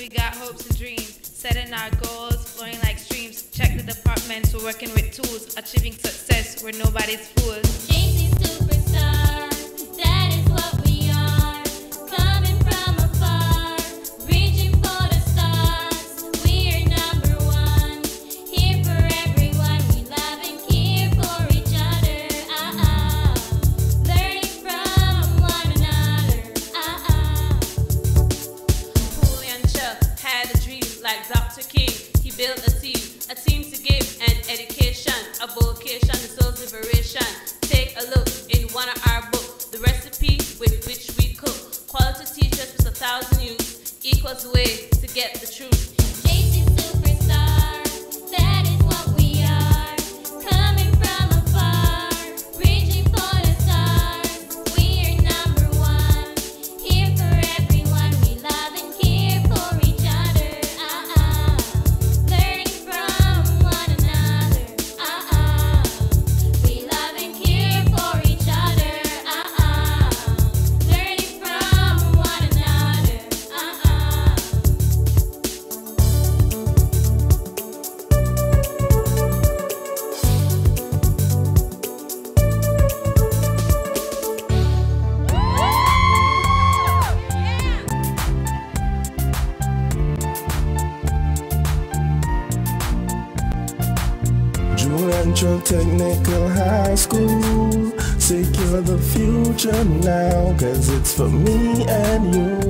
we got hopes and dreams. Setting our goals, flowing like streams. Check the departments, we're working with tools. Achieving success, we're nobody's fools. JC Superstar, that is what we are. Coming from afar, reaching for the stars. We're number one, here for everyone. We love and care for each other. Learning from one another. Julian Cho had a dream like Dr. King. He built a team to give an education, a vocation, a soul's liberation. Take a look in one of our books, the recipe with which we cook. Quality teachers with 1,000 youth equals the way to get the truth. JC Superstar, that is what we are. Coming from afar, reaching for the stars. We're number one, here for everyone. We love and care for each other. Learning from one another. We love and care for each other. Learning from one another. Julian Cho Technical High School. Secure the future now, cause it's for me and you.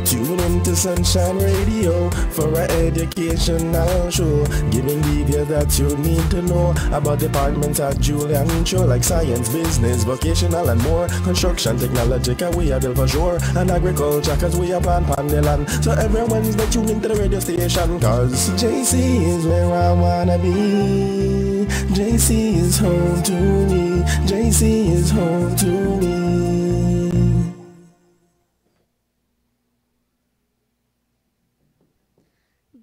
Tune into Sunshine Radio for an educational show, giving details that you need to know about departments at Julian Cho, like science, business, vocational and more. Construction, technology, cause we are built for sure. And agriculture, cause we are plant on the land. So every Wednesday tune into the radio station, cause JC is where I wanna be. JC is home to me. JC is home to me.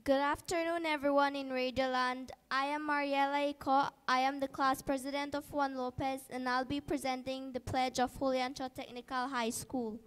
Good afternoon, everyone in Radioland. I am Mariela Iko. I am the class president of Juan Lopez, and I'll be presenting the pledge of Julian Cho Technical High School.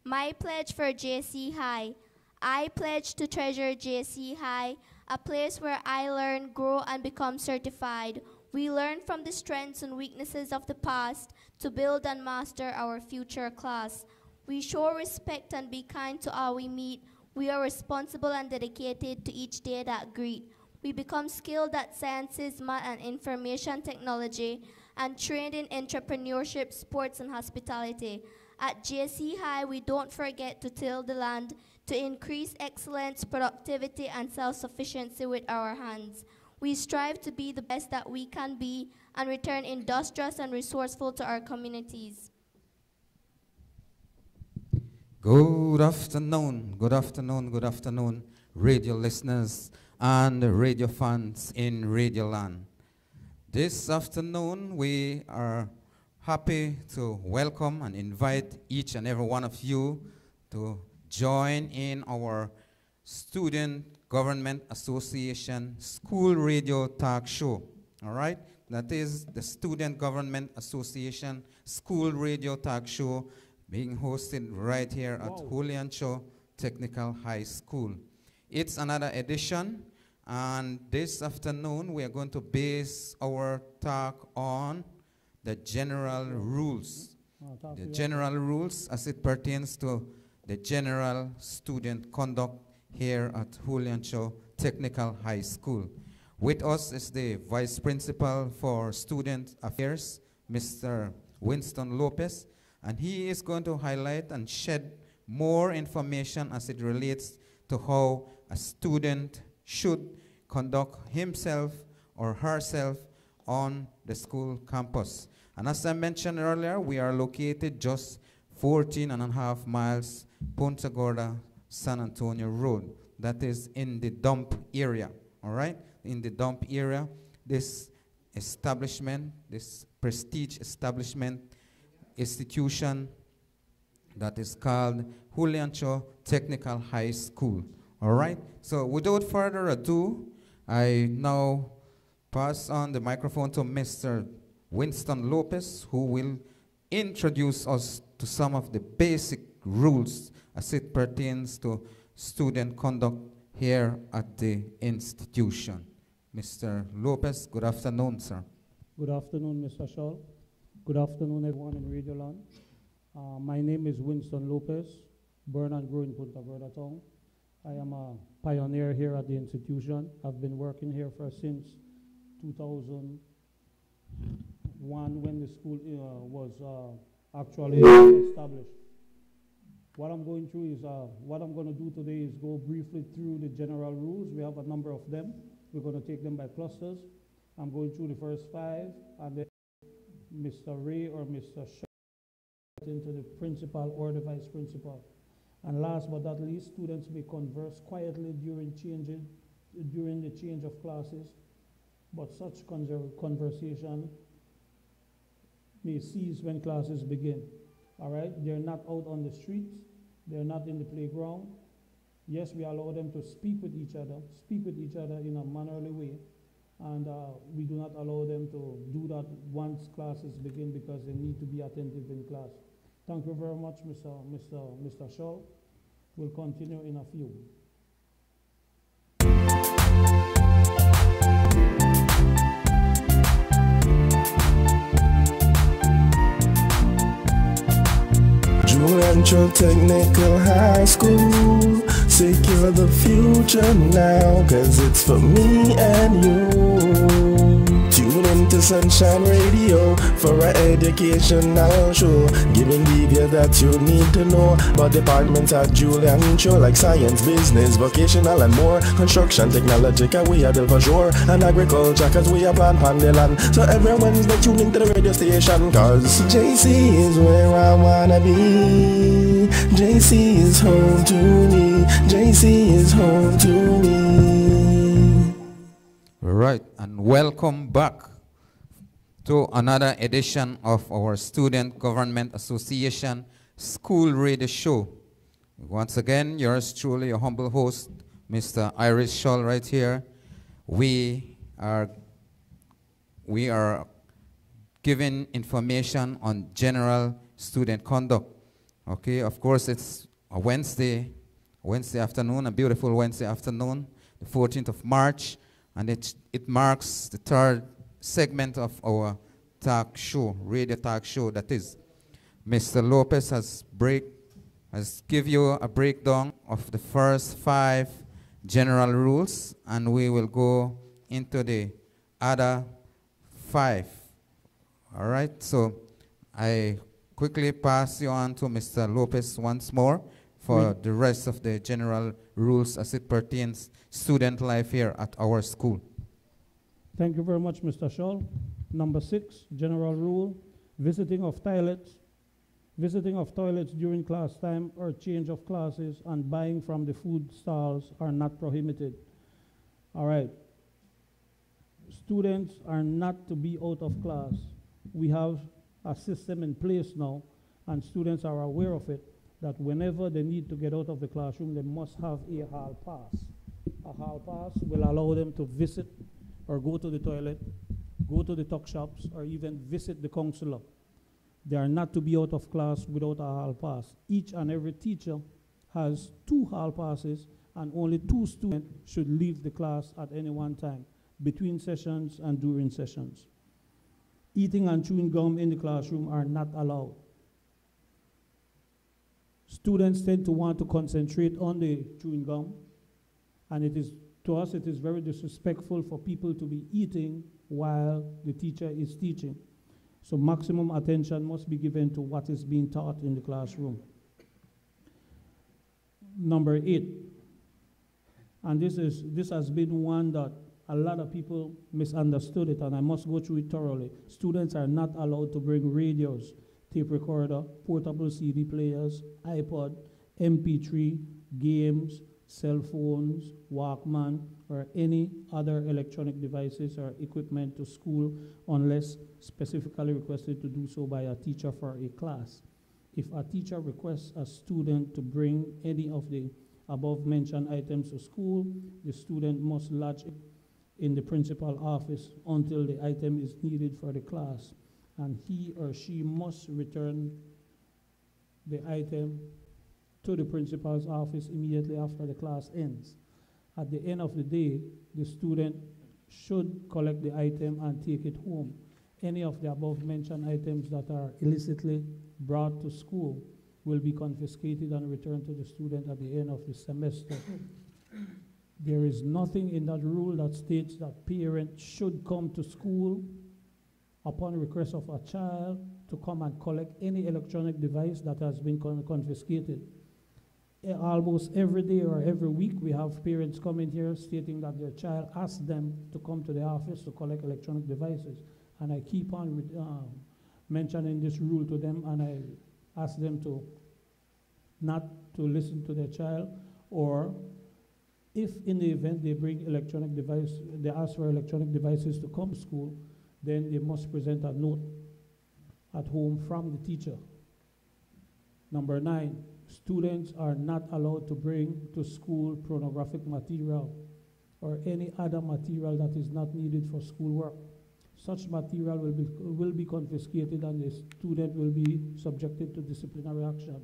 My pledge for JC High. I pledge to treasure JC High, a place where I learn, grow, and become certified. We learn from the strengths and weaknesses of the past to build and master our future class. We show respect and be kind to all we meet. We are responsible and dedicated to each day that greet. We become skilled at sciences, math, and information technology, and trained in entrepreneurship, sports, and hospitality. At JC High, we don't forget to till the land to increase excellence, productivity, and self-sufficiency with our hands. We strive to be the best that we can be and return industrious and resourceful to our communities. Good afternoon, good afternoon, good afternoon, radio listeners and radio fans in Radioland. This afternoon, we are happy to welcome and invite each and every one of you to join in our Student Government Association School Radio Talk Show. All right? That is the Student Government Association School Radio Talk Show being hosted right here at Julian Cho Technical High School. It's another edition, and this afternoon we are going to base our talk on the general rules. The general rules as it pertains to the general student conduct here at Julian Cho Technical High School. With us is the Vice Principal for Student Affairs, Mr. Winston Lopez, and he is going to highlight and shed more information as it relates to how a student should conduct himself or herself on the school campus. And as I mentioned earlier, we are located just 14.5 miles Punta Gorda, San Antonio Road. That is in the dump area, all right? In the dump area, this establishment, this prestige establishment, institution that is called Julian Cho Technical High School. All right? So without further ado, I now pass on the microphone to Mr. Winston Lopez, who will introduce us to some of the basic rules as it pertains to student conduct here at the institution. Mr. Lopez, good afternoon, sir. Good afternoon, Mr. Shaw. Good afternoon, everyone in Radio Land. My name is Winston Lopez, born and grew in Punta Gorda Town. I am a pioneer here at the institution. I've been working here since 2001 when the school was actually established. What I'm going through is, what I'm going to do today is go briefly through the general rules. We have a number of them. We're going to take them by clusters. I'm going through the first 5, and then Mr. Ray or Mr. Shaw into the principal or the vice principal. And last but not least, students may converse quietly during the change of classes, but such conversation may cease when classes begin. All right? They're not out on the streets. They're not in the playground. Yes, we allow them to speak with each other in a mannerly way. And we do not allow them to do that once classes begin because they need to be attentive in class. Thank you very much, Mr. Shaw. We'll continue in a few. Julian Technical High School, secure the future now, cause it's for me and you. Tune into Sunshine Radio for an educational show, giving detail that you need to know about departments at Julian Cho, like science, business, vocational and more, construction, technology, cause we are there for sure, and agriculture, cause we are plant on the land. So every Wednesday tune into the radio station, cause JC is where I wanna be. JC is home to me. JC is home to me. Right, and welcome back to another edition of our Student Government Association School Radio Show. Once again, yours truly, your humble host, Mr. Iris Shaw, right here. We are giving information on general student conduct. Okay, of course, it's a Wednesday afternoon, a beautiful Wednesday afternoon, the 14th of March, and it marks the 3rd segment of our talk show, radio talk show. That is, Mr. Lopez has give you a breakdown of the first 5 general rules, and we will go into the other 5. All right, so I quickly pass you on to Mr. Lopez once more for the rest of the general rules as it pertains student life here at our school. Thank you very much, Mr. Shaw. Number 6, general rule, visiting of toilets during class time or change of classes and buying from the food stalls are not prohibited. All right. Students are not to be out of class. We have a system in place now, and students are aware of it, that whenever they need to get out of the classroom, they must have a hall pass. A hall pass will allow them to visit or go to the toilet, go to the tuck shops, or even visit the counselor. They are not to be out of class without a hall pass. Each and every teacher has 2 hall passes, and only 2 students should leave the class at any one time, between sessions and during sessions. Eating and chewing gum in the classroom are not allowed. Students tend to want to concentrate on the chewing gum, and to us it is very disrespectful for people to be eating while the teacher is teaching. So maximum attention must be given to what is being taught in the classroom. Number 8, and this has been one that a lot of people misunderstood it, and I must go through it thoroughly. Students are not allowed to bring radios, tape recorder, portable CD players, iPod, MP3, games, cell phones, Walkman, or any other electronic devices or equipment to school unless specifically requested to do so by a teacher for a class. If a teacher requests a student to bring any of the above mentioned items to school, the student must lodge it in the principal office until the item is needed for the class, and he or she must return the item to the principal's office immediately after the class ends. At the end of the day, the student should collect the item and take it home. Any of the above mentioned items that are illicitly brought to school will be confiscated and returned to the student at the end of the semester. There is nothing in that rule that states that parents should come to school upon request of a child to come and collect any electronic device that has been confiscated. Almost every day or every week, we have parents coming here stating that their child asked them to come to the office to collect electronic devices. And I keep on mentioning this rule to them, and I ask them to not to listen to their child, or if in the event they bring electronic device, they ask for electronic devices to come to school, then they must present a note at home from the teacher. Number 9, students are not allowed to bring to school pornographic material or any other material that is not needed for schoolwork. Such material will be confiscated, and the student will be subjected to disciplinary action.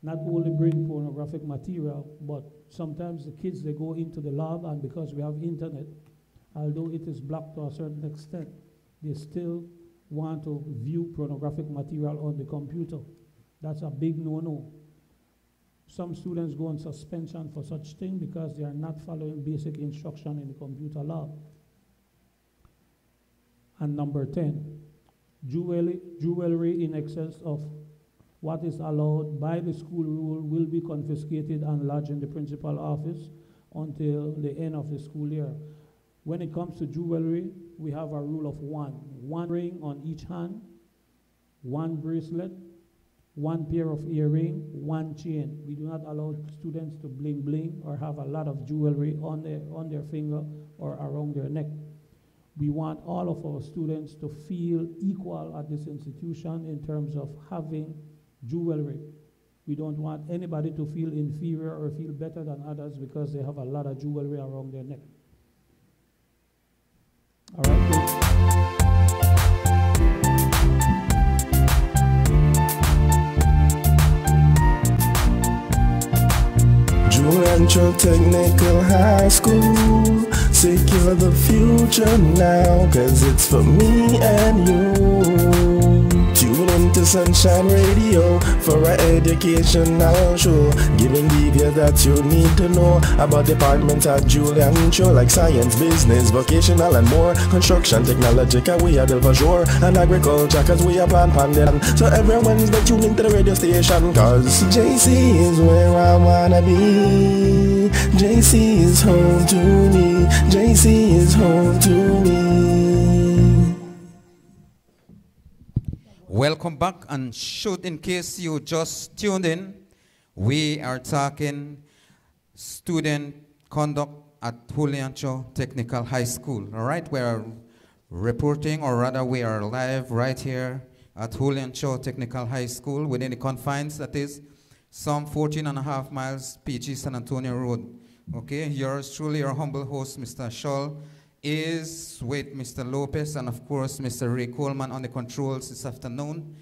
Not only bring pornographic material, but sometimes the kids, they go into the lab, and because we have internet, although it is blocked to a certain extent, they still want to view pornographic material on the computer. That's a big no-no. Some students go on suspension for such thing because they are not following basic instruction in the computer lab. And number 10, jewelry in excess of what is allowed by the school rule will be confiscated and lodged in the principal's office until the end of the school year. When it comes to jewelry, we have a rule of 1. 1 ring on each hand, 1 bracelet, 1 pair of earring, 1 chain. We do not allow students to bling bling or have a lot of jewelry on their finger or around their neck. We want all of our students to feel equal at this institution in terms of having jewelry. We don't want anybody to feel inferior or feel better than others because they have a lot of jewelry around their neck. All right, Juliancho Technical High School, secure the future now, cause it's for me and you. Tune into Sunshine Radio for an educational show, giving details that you need to know about departments at Juliancho, like science, business, vocational and more, construction, technology, cause we are built for sure, and agriculture, cause we are plant pandemic. So every Wednesday tune into the radio station, cause JC is where I wanna be. JC is home to me. JC is home to me. Welcome back, and should in case you just tuned in, we are talking student conduct at Juliancho Technical High School. All right, we are reporting, or rather we are live right here at Juliancho Technical High School within the confines, that is some 14.5 miles PG San Antonio Road. Okay, yours truly, your humble host, Mr. Scholl, is with Mr. Lopez and of course Mr. Ray Coleman on the controls this afternoon.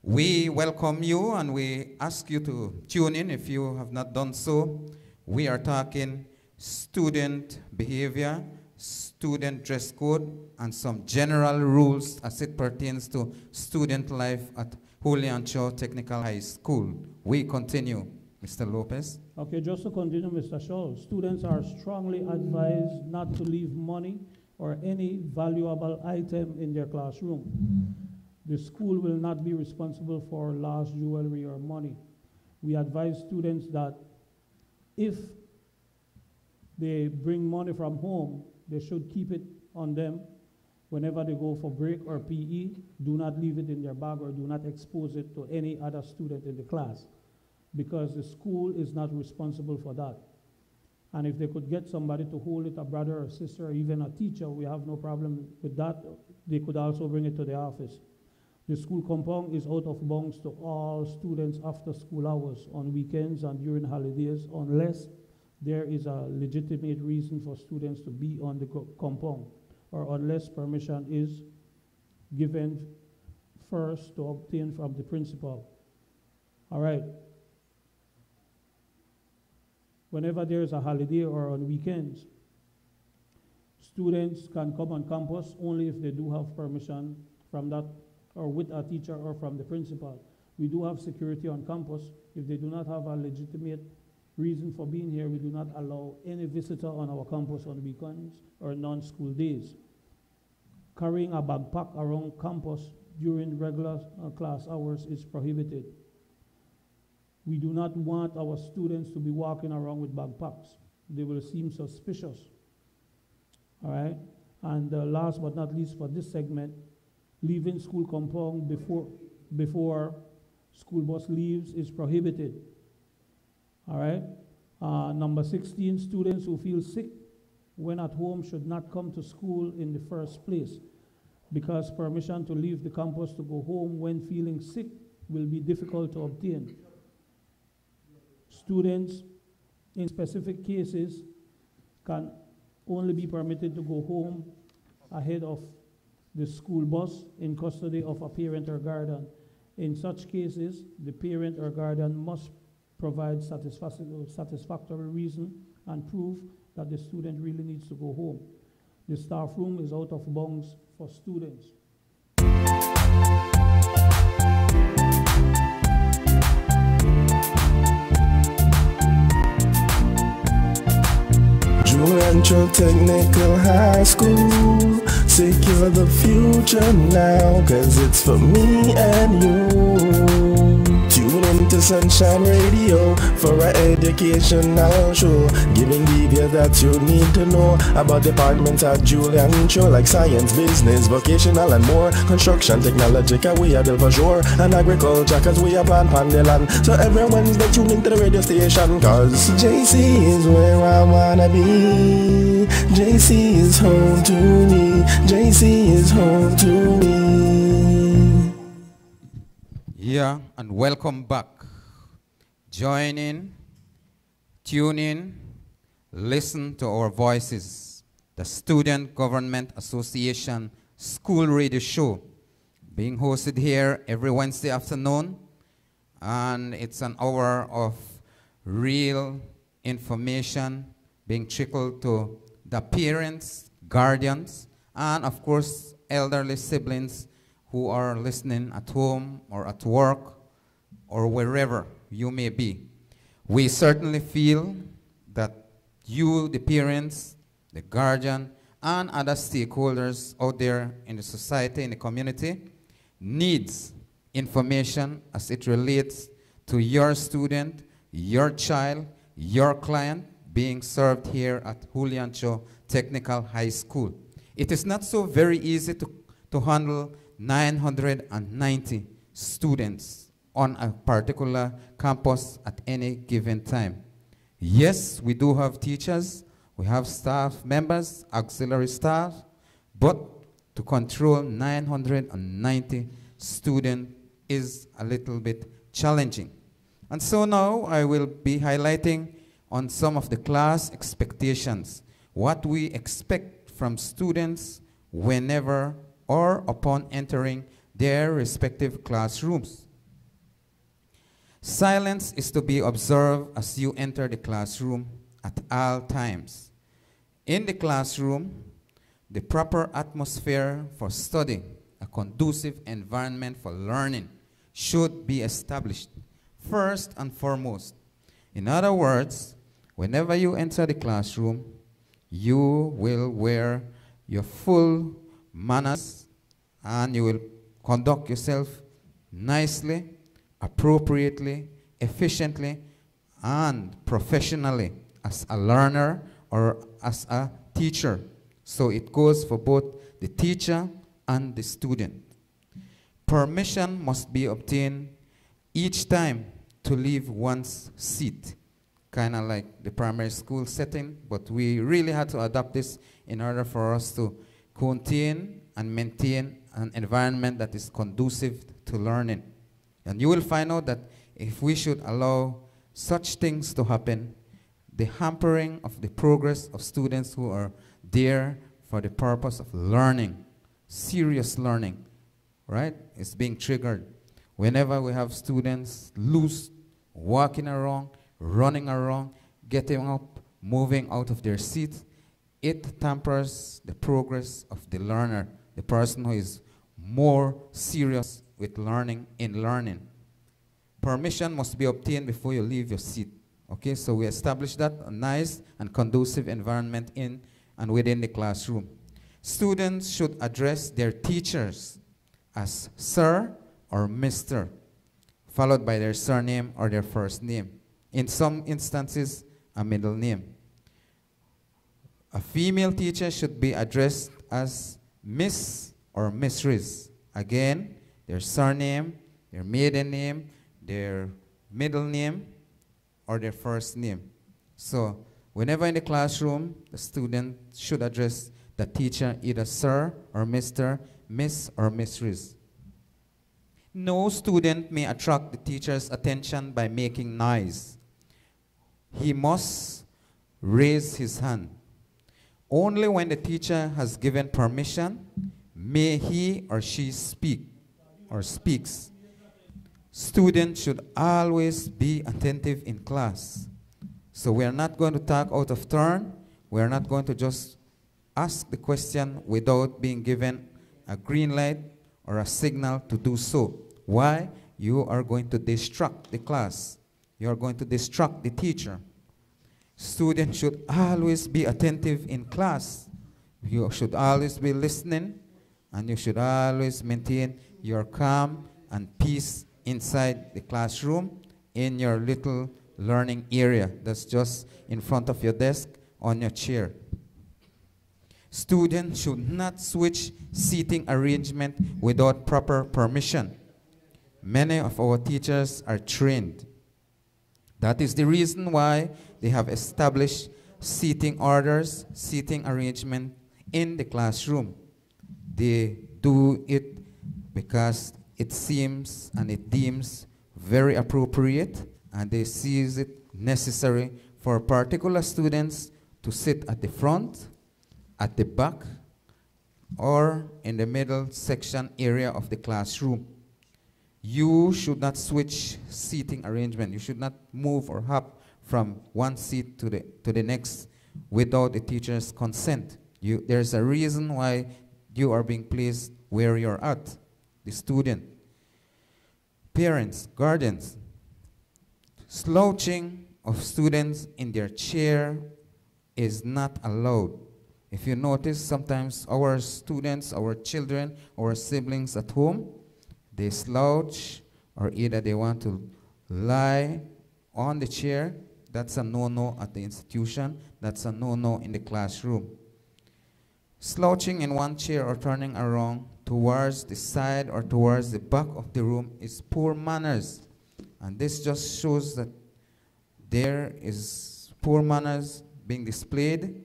We welcome you and we ask you to tune in if you have not done so. We are talking student behavior, student dress code, and some general rules as it pertains to student life at Juliancho Technical High School. We continue. Mr. Lopez. Okay, just to continue, Mr. Scholl, students are strongly advised not to leave money or any valuable item in their classroom. The school will not be responsible for lost jewelry or money. We advise students that if they bring money from home, they should keep it on them whenever they go for break or PE. Do not leave it in their bag or do not expose it to any other student in the class, because the school is not responsible for that. And if they could get somebody to hold it, a brother or sister or even a teacher, we have no problem with that. They could also bring it to the office. The school compound is out of bounds to all students after school hours, on weekends and during holidays, unless there is a legitimate reason for students to be on the compound, or unless permission is given first to obtain from the principal. All right. whenever there is a holiday or on weekends, students can come on campus only if they do have permission from that or with a teacher or from the principal. We do have security on campus. If they do not have a legitimate reason for being here, we do not allow any visitor on our campus on weekends or non-school days. Carrying a backpack around campus during regular class hours is prohibited. We do not want our students to be walking around with backpacks. They will seem suspicious. All right? And last but not least for this segment, leaving school compound before school bus leaves is prohibited. All right? Number 16, students who feel sick when at home should not come to school in the first place, because permission to leave the campus to go home when feeling sick will be difficult to obtain. Students in specific cases can only be permitted to go home ahead of the school bus in custody of a parent or guardian. In such cases, the parent or guardian must provide satisfactory reason and prove that the student really needs to go home. The staff room is out of bounds for students. Julian Cho Technical High School, secure the future now, 'cause it's for me and you. Tune into Sunshine Radio for an educational show, giving details that you need to know about departments at Julian Cho, like science, business, vocational and more, construction, technology, 'cause we are built for sure, and agriculture, 'cause we are plant on the land. So every Wednesday tune into the radio station, 'cause JC is where I wanna be. JC is home to me. JC is home to me. Yeah, and welcome back. Join in, tune in, listen to our voices. The Student Government Association School Radio Show, being hosted here every Wednesday afternoon, and it's an hour of real information being trickled to the parents, guardians, and of course elderly siblings who are listening at home or at work or wherever you may be. We certainly feel that you, the parents, the guardian, and other stakeholders out there in the society, in the community, needs information as it relates to your student, your child, your client being served here at Julian Cho Technical High School. It is not so very easy to handle 990 students on a particular campus at any given time. Yes, we do have teachers, we have staff members, auxiliary staff, but to control 990 students is a little bit challenging. And so now I will be highlighting on some of the class expectations, what we expect from students whenever or upon entering their respective classrooms. Silence is to be observed as you enter the classroom at all times. In the classroom, the proper atmosphere for study, a conducive environment for learning, should be established first and foremost. In other words, whenever you enter the classroom, you will wear your full manners and you will conduct yourself nicely, appropriately, efficiently, and professionally as a learner or as a teacher. So it goes for both the teacher and the student. Permission must be obtained each time to leave one's seat, kind of like the primary school setting, but we really had to adapt this in order for us to contain and maintain an environment that is conducive to learning. And you will find out that if we should allow such things to happen, the hampering of the progress of students who are there for the purpose of learning, serious learning, right, is being triggered. Whenever we have students loose, walking around, running around, getting up, moving out of their seat, it tampers the progress of the learner, the person who is more serious with learning in learning. Permission must be obtained before you leave your seat. Okay, so we established that a nice and conducive environment in and within the classroom. Students should address their teachers as sir or Mr., followed by their surname or their first name. In some instances, a middle name. A female teacher should be addressed as Miss or Mistress. Again, their surname, their maiden name, their middle name, or their first name. So, whenever in the classroom, the student should address the teacher either sir or Mr., Miss or Mistress. No student may attract the teacher's attention by making noise. He must raise his hand. Only when the teacher has given permission may he or she speak or speaks. Students should always be attentive in class. So we are not going to talk out of turn. We are not going to just ask the question without being given a green light or a signal to do so. Why? You are going to distract the class. You are going to distract the teacher. Students should always be attentive in class. You should always be listening, and you should always maintain your calm and peace inside the classroom in your little learning area that's just in front of your desk on your chair. Students should not switch seating arrangement without proper permission. Many of our teachers are trained. That is the reason why they have established seating orders, seating arrangement in the classroom. They do it because it seems and it deems very appropriate, and they sees it necessary for particular students to sit at the front, at the back, or in the middle section area of the classroom. You should not switch seating arrangement. You should not move or hop from one seat to the next without the teacher's consent. There's a reason why you are being placed where you're at, the student. Parents, guardians, slouching of students in their chair is not allowed. If you notice, sometimes our students, our children, our siblings at home, they slouch, or either they want to lie on the chair. That's a no-no at the institution. That's a no-no in the classroom. Slouching in one chair or turning around towards the side or towards the back of the room is poor manners. And this just shows that there is poor manners being displayed.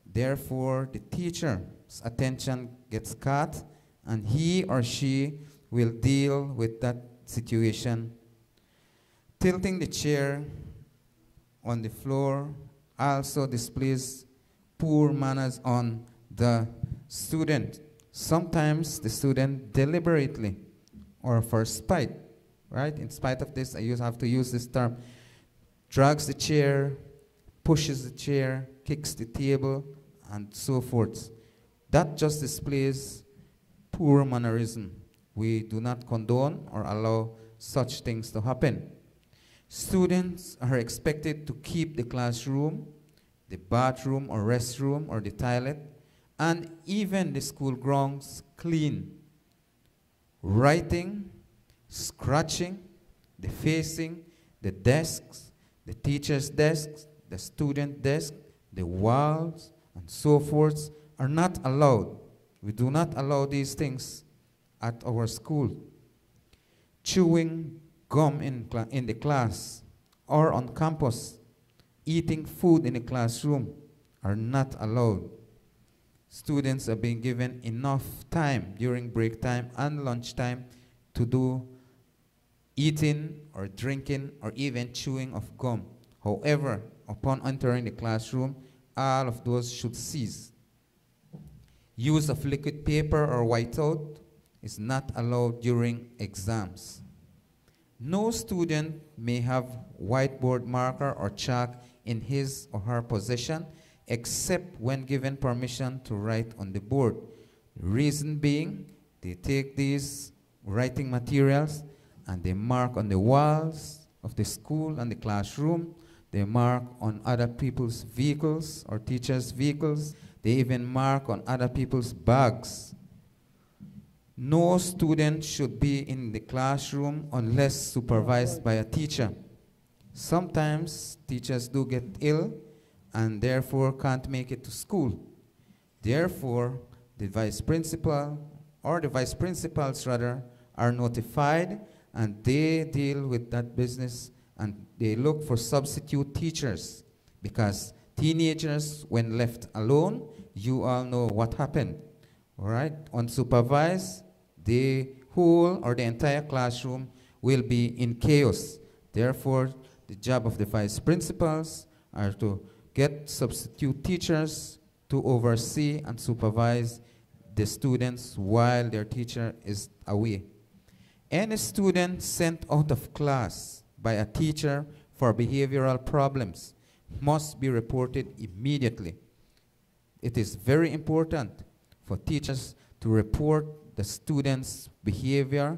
Therefore, the teacher's attention gets cut, and he or she will deal with that situation. Tilting the chair on the floor also displays poor manners on the student. Sometimes the student deliberately or for spite, right? In spite of this, I have to use this term, drags the chair, pushes the chair, kicks the table, and so forth. That just displays poor mannerism. We do not condone or allow such things to happen. Students are expected to keep the classroom, the bathroom or restroom or the toilet, and even the school grounds clean. Writing, scratching, defacing the desks, the teacher's desks, the student desk, the walls, and so forth are not allowed. We do not allow these things at our school. Chewing gum in the class or on campus, eating food in the classroom are not allowed. Students are being given enough time during break time and lunch time to do eating or drinking or even chewing of gum. However, upon entering the classroom, all of those should cease. Use of liquid paper or whiteout is not allowed during exams. No student may have whiteboard marker or chalk in his or her possession except when given permission to write on the board. The reason being, they take these writing materials and they mark on the walls of the school and the classroom. They mark on other people's vehicles or teachers' vehicles. They even mark on other people's bags. No student should be in the classroom unless supervised by a teacher. Sometimes teachers do get ill and therefore can't make it to school. Therefore, the vice principal, or the vice principals rather, are notified and they deal with that business and they look for substitute teachers, because teenagers, when left alone, you all know what happened. All right? Unsupervised, the whole or the entire classroom will be in chaos. Therefore, the job of the vice principals are to get substitute teachers to oversee and supervise the students while their teacher is away. Any student sent out of class by a teacher for behavioral problems must be reported immediately. It is very important for teachers to report the students' behavior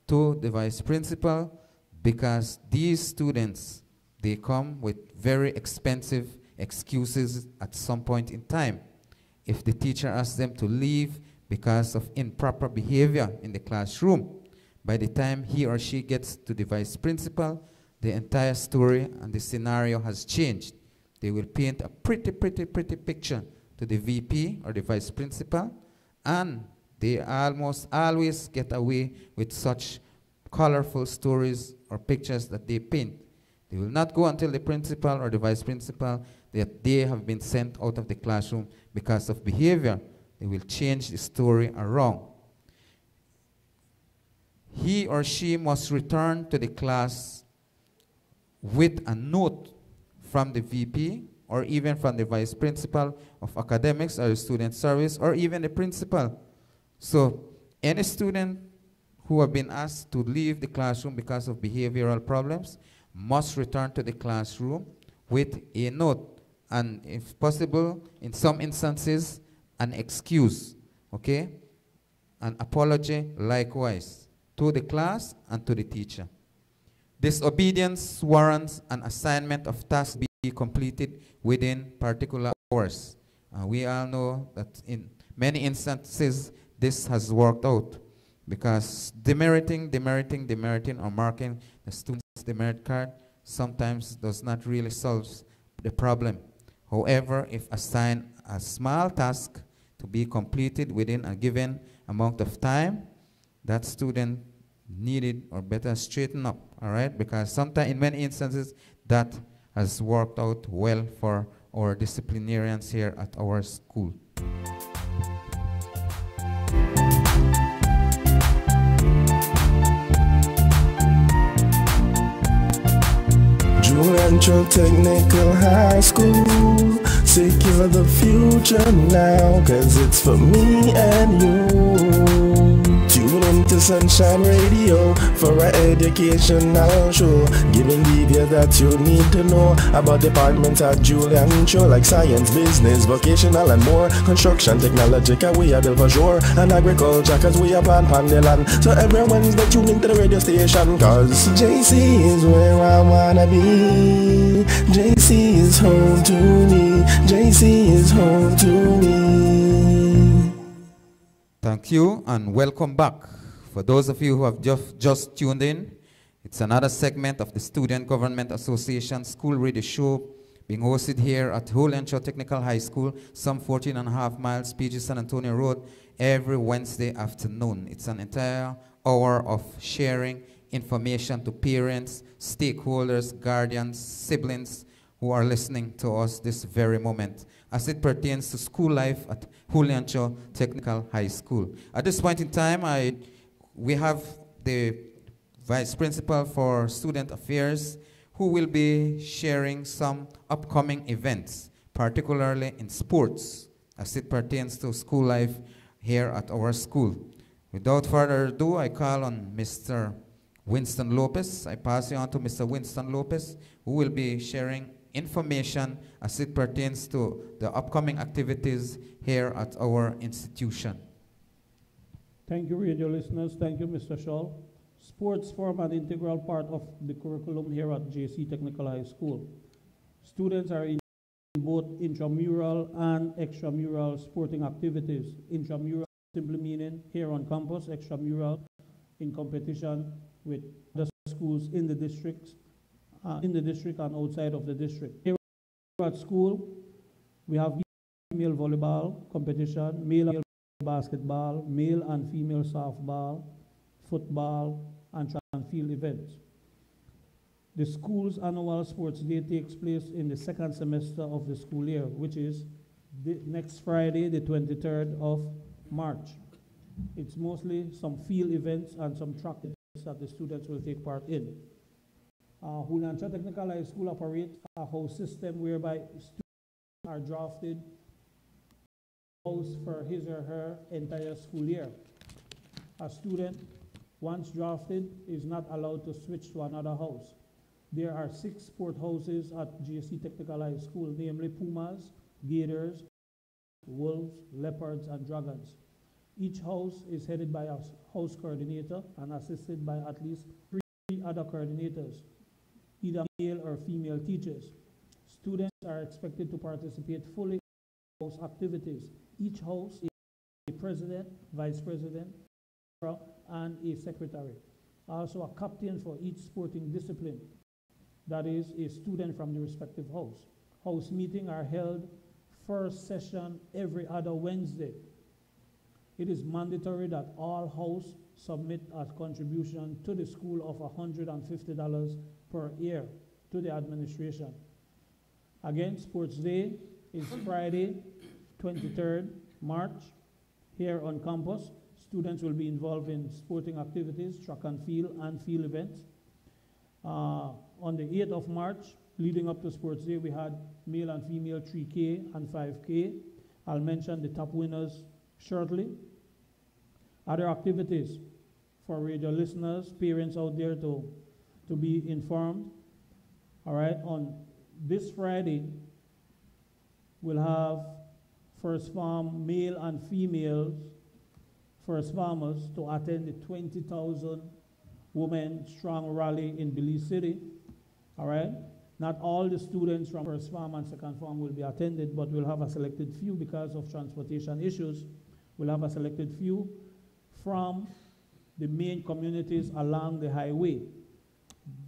to the vice principal, because these students, they come with very expensive excuses at some point in time. If the teacher asks them to leave because of improper behavior in the classroom, by the time he or she gets to the vice principal, the entire story and the scenario has changed. They will paint a pretty picture to the VP or the vice principal, and they almost always get away with such colorful stories or pictures that they paint. They will not go until the principal or the vice principal that they have been sent out of the classroom because of behavior. They will change the story around. He or she must return to the class with a note from the VP or even from the vice principal of academics or the student service or even the principal. So any student who have been asked to leave the classroom because of behavioral problems must return to the classroom with a note, and if possible, in some instances, an excuse, okay? An apology likewise to the class and to the teacher. Disobedience warrants an assignment of tasks be completed within particular hours. We all know that in many instances this has worked out, because demerits or marking the student's demerit card sometimes does not really solve the problem. However, if assigned a small task to be completed within a given amount of time, that student needed or better straighten up, all right? Because sometimes, in many instances, that has worked out well for our disciplinarians here at our school. Juliancho Technical High School, secure the future now, cause it's for me and you. Tune into Sunshine Radio for an educational show, giving details that you need to know about departments at Juliancho, like science, business, vocational and more, construction, technology, cause we are built for sure, and agriculture, cause we are plant Pandeland. So every Wednesday tune into the radio station, cause JC is where I wanna be. JC is home to me. JC is home to me. Thank you and welcome back. For those of you who have just tuned in, it's another segment of the Student Government Association School Radio Show being hosted here at Juliancho Technical High School, some 14.5 miles, PG San Antonio Road, every Wednesday afternoon. It's an entire hour of sharing information to parents, stakeholders, guardians, siblings who are listening to us this very moment as it pertains to school life at Juliancho Technical High School. At this point in time, we have the Vice Principal for Student Affairs who will be sharing some upcoming events, particularly in sports, as it pertains to school life here at our school. Without further ado, I call on Mr. Winston Lopez. I pass you on to Mr. Winston Lopez, who will be sharing information as it pertains to the upcoming activities here at our institution. Thank you, radio listeners. Thank you, Mr. Shaw. Sports form an integral part of the curriculum here at JC Technical High School. Students are in both intramural and extramural sporting activities. Intramural simply meaning here on campus, extramural in competition with other schools in the district and outside of the district. Here at school, we have female volleyball competition, male and basketball, male and female softball, football, and track and field events. The school's annual sports day takes place in the second semester of the school year, which is next Friday, the 23rd of March. It's mostly some field events and some track events that the students will take part in. Juliancha Technical High School operates a house system whereby students are drafted house for his or her entire school year. A student, once drafted, is not allowed to switch to another house. There are 6 sport houses at GSC Technical High School, namely Pumas, Gators, Wolves, Leopards, and Dragons. Each house is headed by a house coordinator and assisted by at least 3 other coordinators, either male or female teachers. Students are expected to participate fully in house activities. Each house is a president, vice president, and a secretary. Also a captain for each sporting discipline. That is a student from the respective house. House meetings are held first session every other Wednesday. It is mandatory that all house submit a contribution to the school of $150 per year to the administration. Again, Sports Day is Friday, 23rd March, here on campus. Students will be involved in sporting activities, track and field events. On the 8th of March, leading up to Sports Day, we had male and female 3K and 5K. I'll mention the top winners shortly. Other activities for radio listeners, parents out there to be informed. All right, on this Friday, we'll have First Farm male and female First Farmers to attend the 20,000 Women Strong Rally in Belize City. All right. Not all the students from First Farm and Second Farm will be attended, but we'll have a selected few because of transportation issues. We'll have a selected few from the main communities along the highway.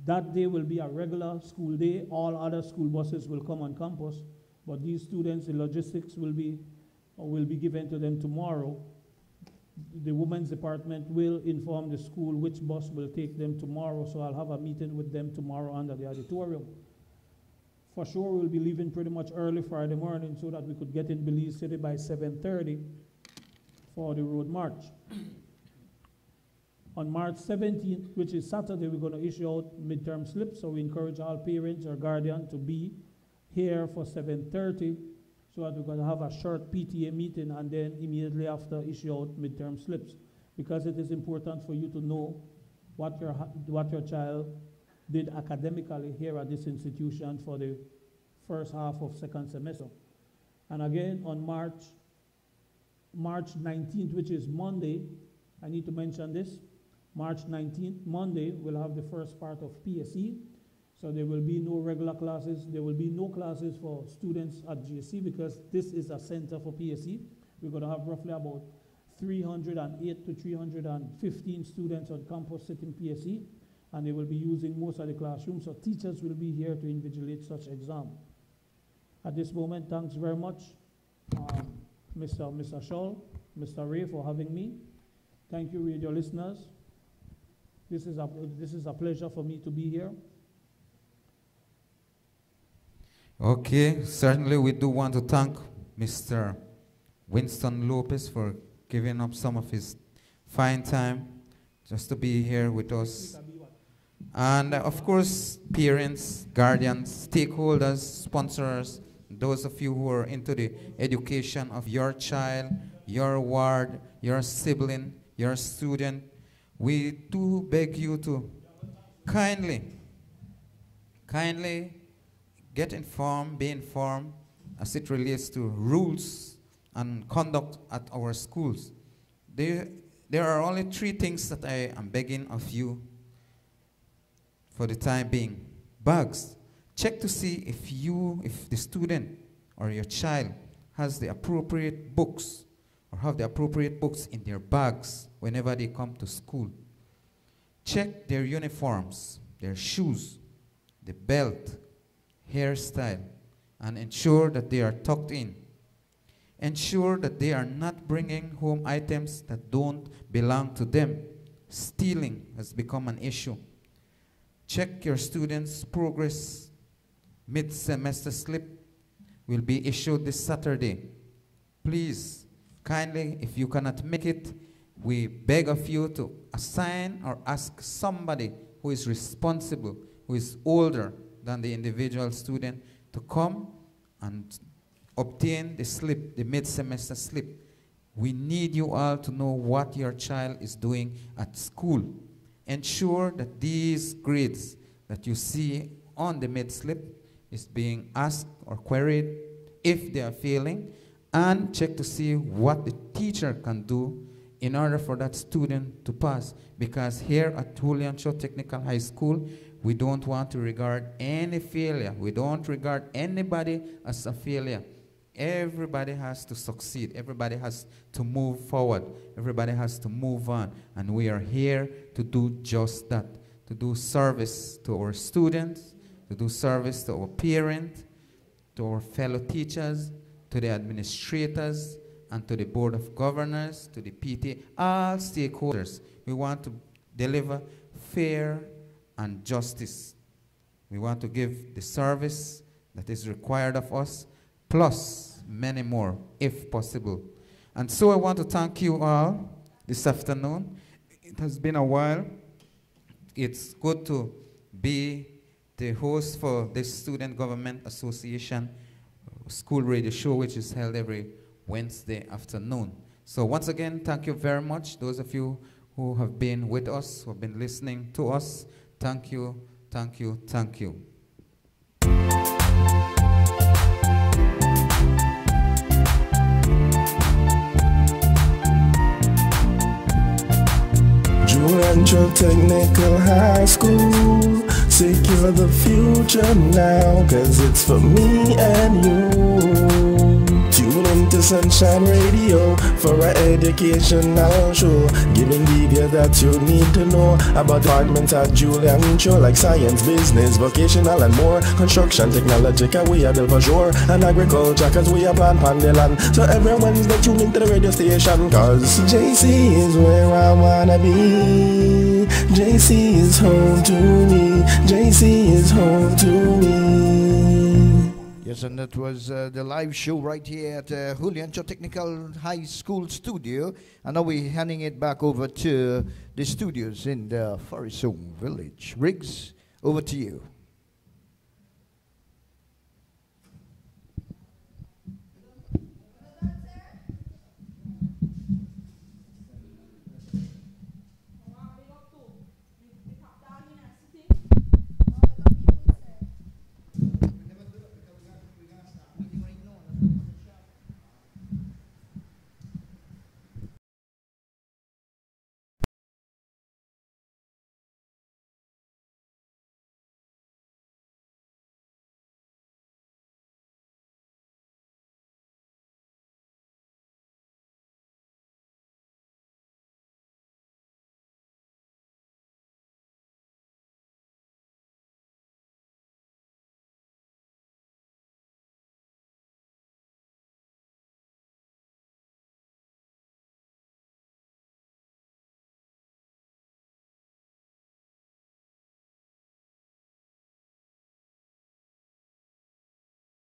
That day will be a regular school day. All other school buses will come on campus, but these students, the logistics will be given to them tomorrow. The women's department will inform the school which bus will take them tomorrow, so I'll have a meeting with them tomorrow under the auditorium. For sure, we'll be leaving pretty much early Friday morning so that we could get in Belize City by 7:30 for the road march. On March 17th, which is Saturday, we're going to issue out midterm slips, so we encourage all parents or guardians to be here for 7:30 so that we're going to have a short PTA meeting and then immediately after issue out midterm slips, because it is important for you to know what your child did academically here at this institution for the first half of second semester. And again, on March 19th, which is Monday, I need to mention this, March 19th, Monday, we'll have the first part of PSE. So there will be no regular classes. There will be no classes for students at GSC because this is a center for PSE. We're going to have roughly about 308 to 315 students on campus sitting PSE, and they will be using most of the classrooms. So teachers will be here to invigilate such exam. At this moment, thanks very much, Mr. Shaw, Mr. Ray, for having me. Thank you, radio listeners. This is a pleasure for me to be here. Okay, certainly we do want to thank Mr. Winston Lopez for giving up some of his fine time just to be here with us. And of course, parents, guardians, stakeholders, sponsors, those of you who are into the education of your child, your ward, your sibling, your student, we do beg you to kindly get informed, be informed as it relates to rules and conduct at our schools. There are only 3 things that I am begging of you for the time being. Bags. Check to see if the student or your child has the appropriate books or have the appropriate books in their bags whenever they come to school. Check their uniforms, their shoes, the belt, hairstyle, and ensure that they are tucked in. Ensure that they are not bringing home items that don't belong to them. Stealing has become an issue. Check your students' progress. Mid-semester slip will be issued this Saturday. Please, kindly, if you cannot make it, we beg of you to assign or ask somebody who is responsible, who is older than the individual student, to come and obtain the slip, the mid-semester slip. We need you all to know what your child is doing at school. Ensure that these grades that you see on the mid-slip is being asked or queried if they are failing, and check to see what the teacher can do in order for that student to pass. Because here at Julian Cho Technical High School, we don't want to regard any failure. We don't regard anybody as a failure. Everybody has to succeed. Everybody has to move forward. Everybody has to move on. And we are here to do just that, to do service to our students, to do service to our parents, to our fellow teachers, to the administrators, and to the Board of Governors, to the PTA, all stakeholders. We want to deliver fair and justice. We want to give the service that is required of us, plus many more, if possible. And so I want to thank you all this afternoon. It has been a while. It's good to be the host for this Student Government Association school radio show, which is held every Wednesday afternoon. So once again, thank you very much. Those of you who have been with us, who have been listening to us, thank you, thank you, thank you. Julian Cho Technical High School, secure the future now, cause it's for me and you. Tune into Sunshine Radio for an educational show, giving details that you need to know about departments at Julian Cho, like science, business, vocational and more, construction, technology, cause we are built for sure, and agriculture, cause we are plant pandeland. So every Wednesday tune into the radio station, cause JC is where I wanna be. JC is home to me. JC is home to me. Yes, and that was the live show right here at Julian Cho Technical High School studio. And now we're handing it back over to the studios in the Farisong village. Riggs, over to you.